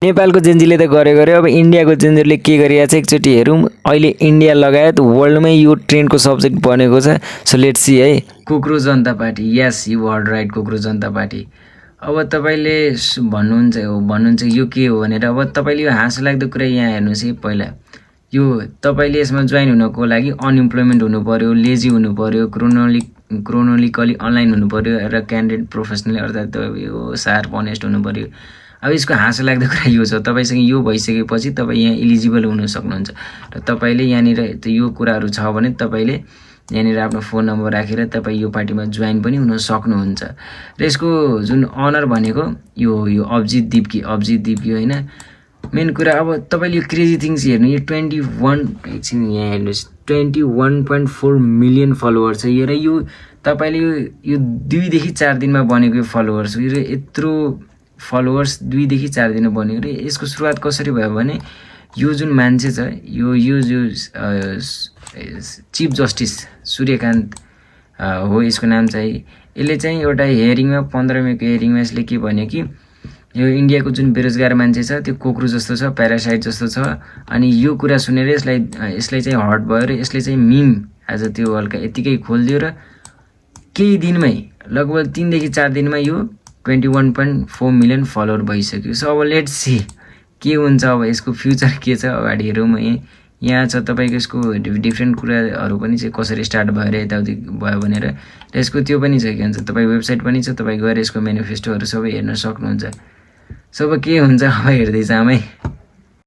नेपालको जेन्जीले त गरे अब इन्डियाको जेन्जीले के गरिरहेको छ एकचोटि हेरौँ। अहिले इन्डिया लगायत वर्ल्डमै यो ट्रेन्डको सब्जेक्ट बनेको छ। सो लेट्स सी है। Cockroach Janata party, yes you heard right, cockroach Janata party. अब तपाईँले भन्नुहुन्छ यो के हो भनेर। अब तपाईँले यो हाँसोलाग्दो कुरा यहाँ हेर्नुहोस् है। पहिला यो तपाईँले यसमा जोइन हुनको लागि अनइम्प्लोइमेन्ट हुनु पऱ्यो, लेजी हुनु पऱ्यो, क्रोनोलिकली अनलाइन हुनु पऱ्यो र क्यान्डिडेट प्रोफेसनली अर्थात् यो सार्प अनेस्ट हुनु पऱ्यो। अब यसको हाँसोलाग्दो कुरा यो छ, तपाईँसँग यो भइसकेपछि तपाईँ यहाँ इलिजिबल हुन सक्नुहुन्छ र तपाईँले यहाँनिर यो कुराहरू छ भने तपाईँले यहाँनिर आफ्नो फोन नम्बर राखेर तपाईँ यो पार्टीमा जोइन पनि हुन सक्नुहुन्छ। र यसको जुन अनर भनेको यो अभिजित दिप्की होइन। मेन कुरा अब तपाईँले यो क्रेजी थिङ्स हेर्नु, यो 21 यहाँ हेर्नुहोस् 21.4 मिलियन फलोवर छ यो। र यो तपाईँले यो 2 देखि 4 दिनमा बनेको यो फलोवर्स हो। र यत्रो फलोवर्स 2 देखि 4 दिनमा बन्यो। र यसको सुरुवात कसरी भयो भने यो जुन मान्छे छ यो जो चिफ जस्टिस सूर्यकान्त हो यसको नाम चाहिँ। यसले चाहिँ एउटा हियरिङमा 15 मेको हियरिङमा यसले के भन्यो कि यो इन्डियाको जुन बेरोजगार मान्छे छ त्यो कोक्रो जस्तो छ, प्यारासाइट जस्तो छ। अनि यो कुरा सुनेर यसलाई चाहिँ हर्ट भयो र यसले चाहिँ मिम आज त्यो हल्का यतिकै खोलिदियो र केही दिनमै लगभग 3 देखि 4 दिनमा यो 21.4 मिलियन फलोवर भइसक्यो। सो अब लेट्स सी के हुन्छ, अब यसको फ्युचर के छ अगाडि हेरौँ। यहाँ छ तपाईँको यसको डिफ्रेन्ट कुराहरू पनि छ, कसरी स्टार्ट भएर यताउति भयो भनेर। र यसको त्यो पनि छ के भन्छ तपाईँ वेबसाइट पनि छ, तपाईँ गएर यसको मेनिफेस्टोहरू सबै हेर्न सक्नुहुन्छ। सो अब के हुन्छ अब हेर्दै जाऊँ है।